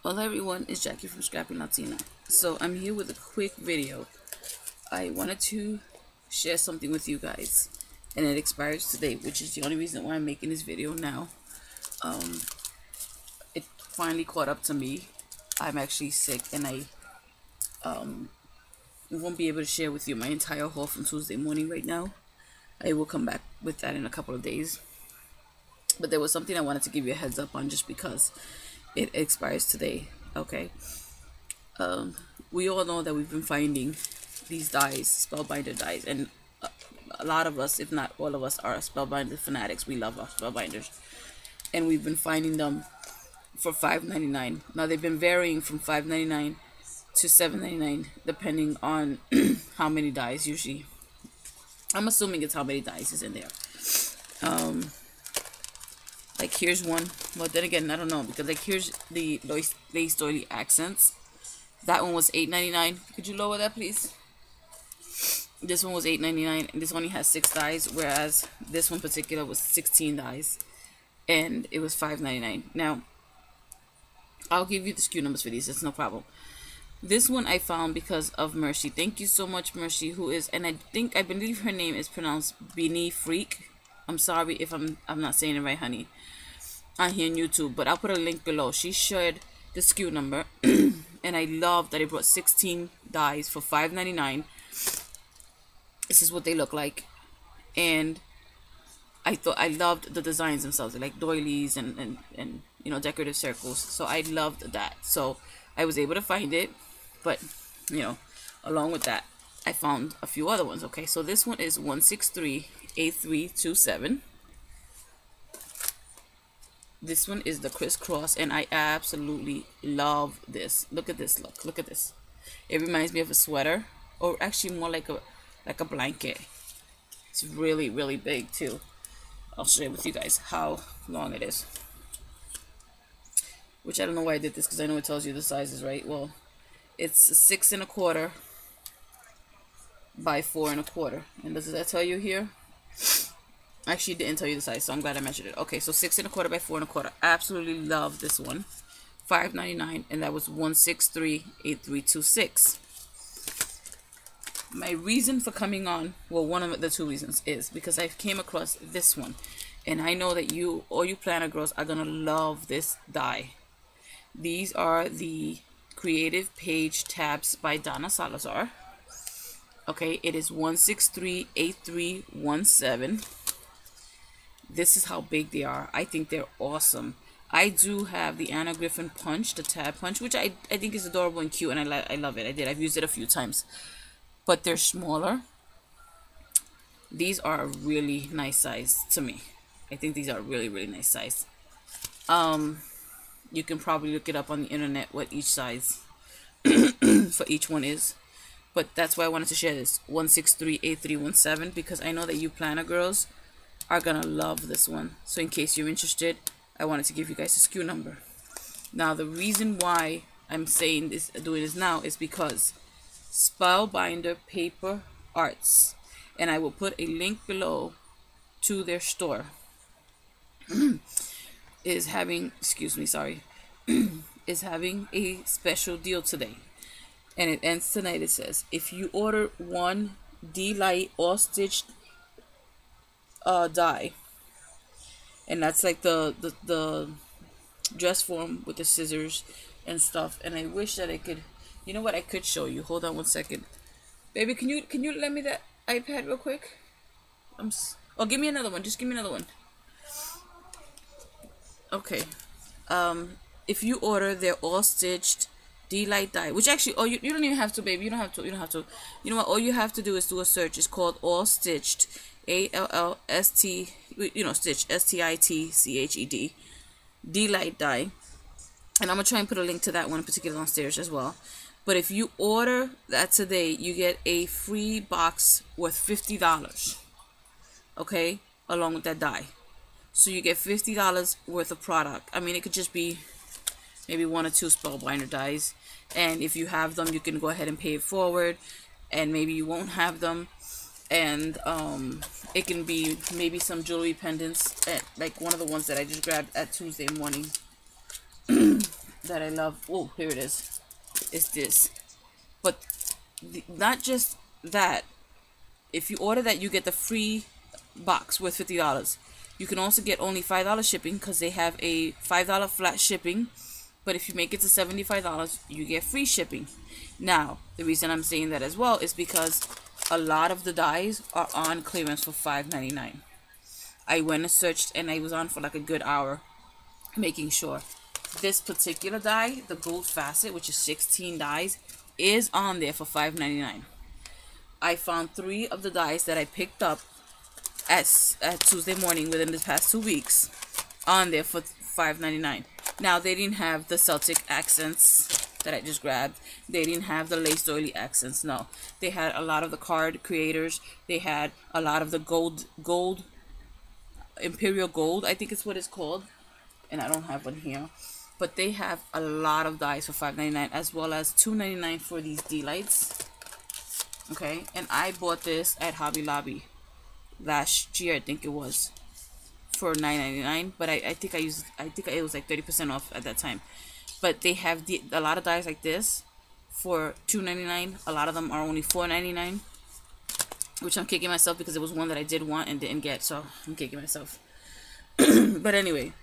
Hello everyone, it's Jackie from Scrappy Latina. So I'm here with a quick video. I wanted to share something with you guys, and it expires today, which is the only reason why I'm making this video now. It finally caught up to me. I'm actually sick, and I won't be able to share with you my entire haul from Tuesday morning right now. I will come back with that in a couple of days. But there was something I wanted to give you a heads up on just because it expires today. Okay. We all know that we've been finding these dies, Spellbinder dies, and a lot of us, if not all of us, are Spellbinder fanatics. We love our Spellbinders, and we've been finding them for $5.99. Now they've been varying from $5.99 to $7.99 depending on how many dies. Usually, I'm assuming it's how many dies is in there. Like here's one. Well, then again, I don't know, because like here's the lace doily accents. That one was $8.99. Could you lower that, please? This one was $8.99, and this only has 6 dies, whereas this one in particular was 16 dies, and it was $5.99. Now, I'll give you the SKU numbers for these. It's no problem. This one I found because of Mercy. Thank you so much, Mercy, who is, and I believe her name is pronounced Beanie Freak. I'm sorry if I'm not saying it right, honey, on here on YouTube, but I'll put a link below. She shared the SKU number, and I love that it brought 16 dies for $5.99. This is what they look like, and I loved the designs themselves. They're like doilies and you know, decorative circles, so I loved that. So I was able to find it, but you know, along with that, I found a few other ones. Okay, so this one is 1638327. This one is the crisscross, and I absolutely love this. Look at this. Look at this. It reminds me of a sweater, or actually more like a blanket. It's really, really big too. I'll share with you guys how long it is. Which I don't know why I did this, because I know it tells you the sizes, right? Well, it's 6 1/4 by 4 1/4. And does that tell you here? Actually, it didn't tell you the size, so I'm glad I measured it. Okay, so 6 1/4 by 4 1/4. Absolutely love this one. $5.99, and that was 1638326. My reason for coming on, well, one of the 2 reasons is because I came across this one, and I know that all you planner girls are gonna love this die. These are the Creative Page tabs by Donna Salazar. Okay, it is 1638317. This is how big they are. I think they're awesome. I do have the Anna Griffin punch, the tab punch, which I think is adorable and cute, and I love it. I've used it a few times. But they're smaller. These are a really nice size to me. I think these are really, really nice size. You can probably look it up on the internet what each size for each one is. But that's why I wanted to share this 1638317, because I know that you planner girls are gonna love this one. So in case you're interested, I wanted to give you guys a SKU number. Now the reason why I'm saying this, doing this now, is because Spellbinder Paper Arts, and I will put a link below to their store, is having, is having a special deal today, and it ends tonight. It says if you order one D-Light all stitched die, and that's like the dress form with the scissors and stuff, and I wish that I could, you know what, I could show you. Hold on one second, baby. Can you lend me that iPad real quick? Oh, give me another one. Just give me another one. Okay. If you order their all stitched D-Light die, which actually, oh, you don't even have to, baby. You don't have to. You know what? All you have to do is do a search. It's called all stitched, ALLST. You know, stitch, STITCHED, D-Light die. And I'm gonna try and put a link to that one in particular downstairs as well. But if you order that today, you get a free box worth $50. Okay, along with that die. So you get $50 worth of product. I mean, it could just be maybe 1 or 2 Spellbinder dies, and if you have them, you can go ahead and pay it forward, and maybe you won't have them, and it can be maybe some jewelry pendants, like one of the ones that I just grabbed at Tuesday morning that I love. Oh, here it is. It's this. But not just that. If you order that, you get the free box worth $50. You can also get only $5 shipping because they have a $5 flat shipping. But if you make it to $75, you get free shipping. Now, the reason I'm saying that as well is because a lot of the dies are on clearance for $5.99. I went and searched, and I was on for like a good hour making sure. This particular die, the gold facet, which is 16 dies, is on there for $5.99. I found 3 of the dies that I picked up at Tuesday morning within the past 2 weeks on there for $5.99. Now, they didn't have the Celtic accents that I just grabbed. They didn't have the lace doily accents. No, they had a lot of the card creators. They had a lot of the gold Imperial Gold, I think it's what it's called, and I don't have one here. But they have a lot of dies for $5.99, as well as $2.99 for these D-lights. Okay, and I bought this at Hobby Lobby last year, I think it was, for $9.99. But I think it was like 30% off at that time. But they have a lot of dies like this for $2.99. A lot of them are only $4.99, which I'm kicking myself because it was one that I did want and didn't get, so I'm kicking myself. But anyway,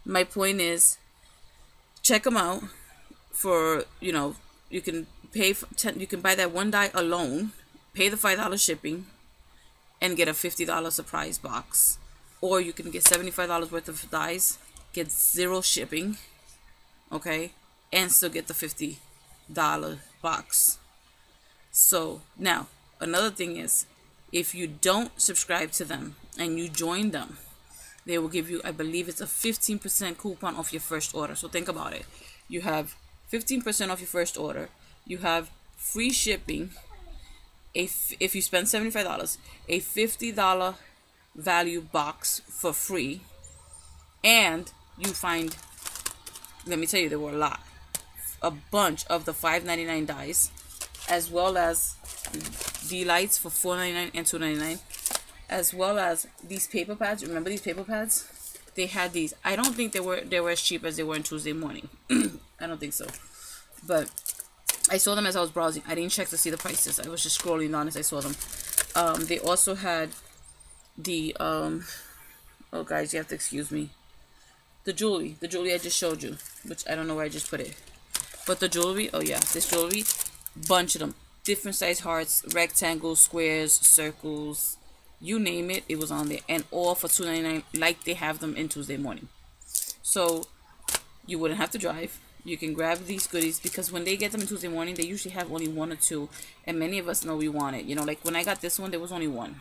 my point is, check them out. For, you know, you can pay for you can buy that one die alone, pay the $5 shipping, and get a $50 surprise box. Or you can get $75 worth of dies, get 0 shipping, okay, and still get the $50 box. So now, another thing is, if you don't subscribe to them and you join them, they will give you, I believe it's a 15% coupon off your first order. So think about it. You have 15% off your first order. You have free shipping. If you spend $75, a $50 value box for free. And you find, let me tell you, there were a bunch of the $5.99 dies, as well as D-lights for $4.99 and $2.99, as well as these paper pads. Remember these paper pads? They had these. I don't think they were as cheap as they were on Tuesday morning. I don't think so. But I saw them as I was browsing. I didn't check to see the prices. I was just scrolling down as I saw them. They also had the oh guys, you have to excuse me. The jewelry I just showed you, which I don't know where I just put it. But the jewelry, oh yeah, this jewelry, bunch of them. Different size hearts, rectangles, squares, circles, you name it, it was on there. And all for $2.99, like they have them in Tuesday morning. So you wouldn't have to drive. You can grab these goodies, because when they get them in Tuesday morning, they usually have only 1 or 2. And many of us know we want it. You know, like when I got this one, there was only 1.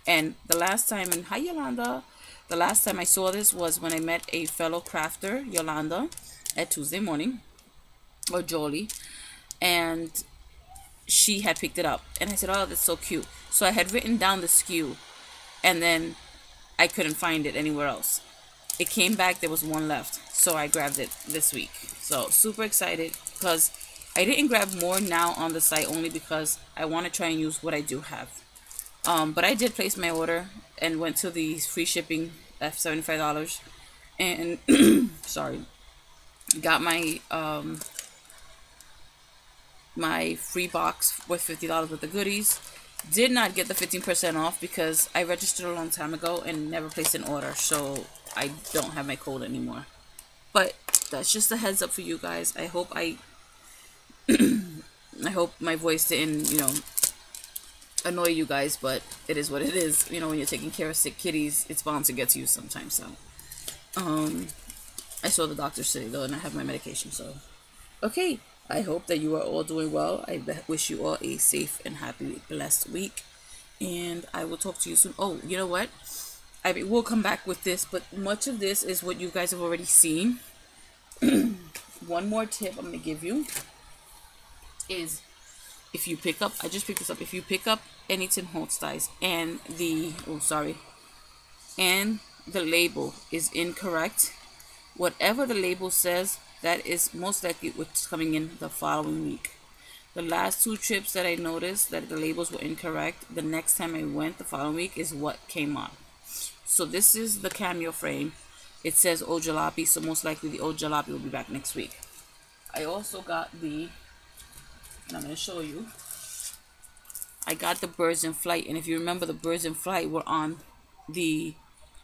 And the last time, and hi Yolanda, the last time I saw this was when I met a fellow crafter, Yolanda, at Tuesday morning, or Jolie, and she had picked it up. And I said, oh, that's so cute. So I had written down the SKU, and then I couldn't find it anywhere else. It came back, there was 1 left. So I grabbed it this week. So super excited, because I didn't grab more now on the site, only because I want to try and use what I do have. But I did place my order and went to the free shipping at $75. And sorry, got my my free box worth $50 worth of goodies. Did not get the 15% off because I registered a long time ago and never placed an order, so I don't have my code anymore. But that's just a heads up for you guys. I hope I hope my voice didn't, you know, annoy you guys, but it is what it is. You know, when you're taking care of sick kitties, it's bound to get to you sometimes. So I saw the doctor today though, and I have my medication. So okay, I hope that you are all doing well. I wish you all a safe and happy, blessed week, and I will talk to you soon. Oh, you know what? I mean, we'll come back with this, but much of this is what you guys have already seen. One more tip I'm going to give you is, if you pick up, I just picked this up, if you pick up any Tim Holtz dies and the, and the label is incorrect, whatever the label says, that is most likely what's coming in the following week. The last 2 trips that I noticed that the labels were incorrect, the next time I went the following week is what came on. So this is the cameo frame. It says Old Jalopy, so most likely the Old Jalopy will be back next week. I also got the, and I'm going to show you, I got the Birds in Flight. And if you remember, the Birds in Flight were on the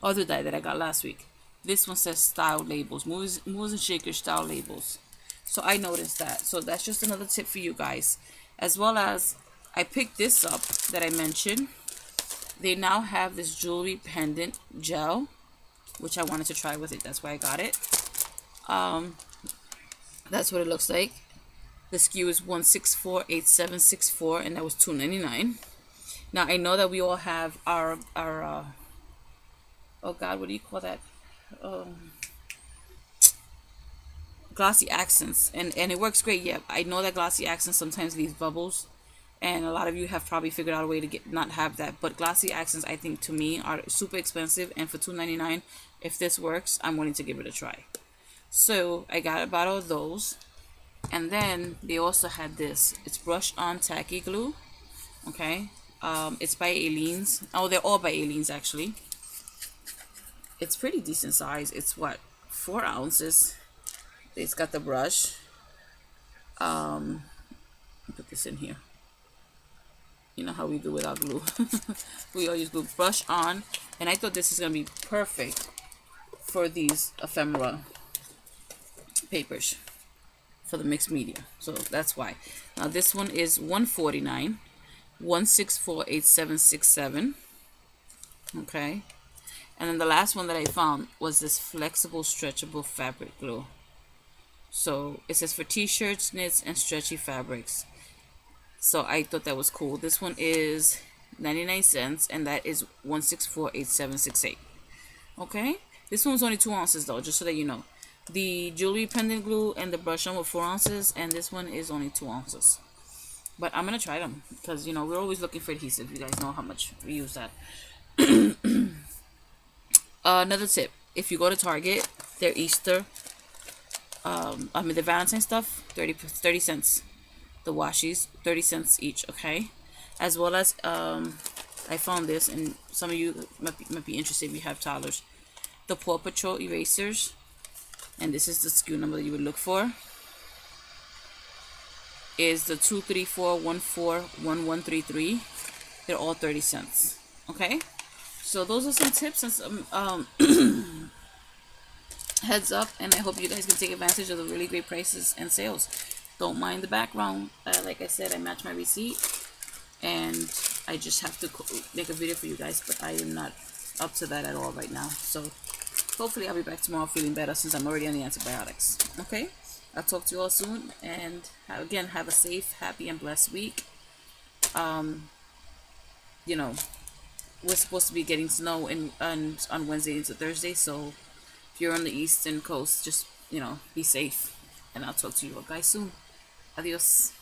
other die that I got last week. This one says style labels, movers and shakers style labels. So I noticed that. So that's just another tip for you guys. As well as I picked this up that I mentioned. They now have this jewelry pendant gel, which I wanted to try with it. That's why I got it. That's what it looks like. The SKU is 1648764, and that was $2.99. Now I know that we all have our oh God, what do you call that? Glossy accents, and it works great. Yeah, I know that glossy accents sometimes leaves bubbles, and a lot of you have probably figured out a way to not have that. But glossy accents, I think, to me, are super expensive, and for $2.99, if this works, I'm willing to give it a try. So I got a bottle of those. And then they also had this. It's brush on tacky glue. Okay. It's by Aleene's. Oh, they're all by Aleene's actually. It's pretty decent size. It's what, 4 ounces. It's got the brush. Put this in here. You know how we do without glue. We all use glue. Brush on. And I thought this is gonna be perfect for these ephemera papers, for the mixed media. So that's why. Now this one is $149, 1648767. Okay. And then the last one that I found was this flexible stretchable fabric glue. So it says for t-shirts, knits, and stretchy fabrics. So I thought that was cool. This one is 99 cents, and that is 1648768. Okay. This one's only 2 ounces though, just so that you know. The jewelry pendant glue and the brush on were 4 ounces, and this one is only 2 ounces. But I'm gonna try them because, you know, we're always looking for adhesive. You guys know how much we use that. Another tip: if you go to Target, their Easter, the Valentine stuff, 30 cents. The washies, 30 cents each. Okay, as well as I found this, and some of you might be interested if you have toddlers. The Paw Patrol erasers. And this is the SKU number that you would look for. Is the 234141133. They're all 30 cents. Okay? So those are some tips and some heads up, and I hope you guys can take advantage of the really great prices and sales. Don't mind the background. Like I said, I match my receipt, and I just have to make a video for you guys, but I am not up to that at all right now. So hopefully I'll be back tomorrow feeling better, since I'm already on the antibiotics. Okay? I'll talk to you all soon. And again, have a safe, happy, and blessed week. You know, we're supposed to be getting snow on Wednesday into Thursday. So if you're on the eastern coast, just, you know, be safe. And I'll talk to you all guys soon. Adios.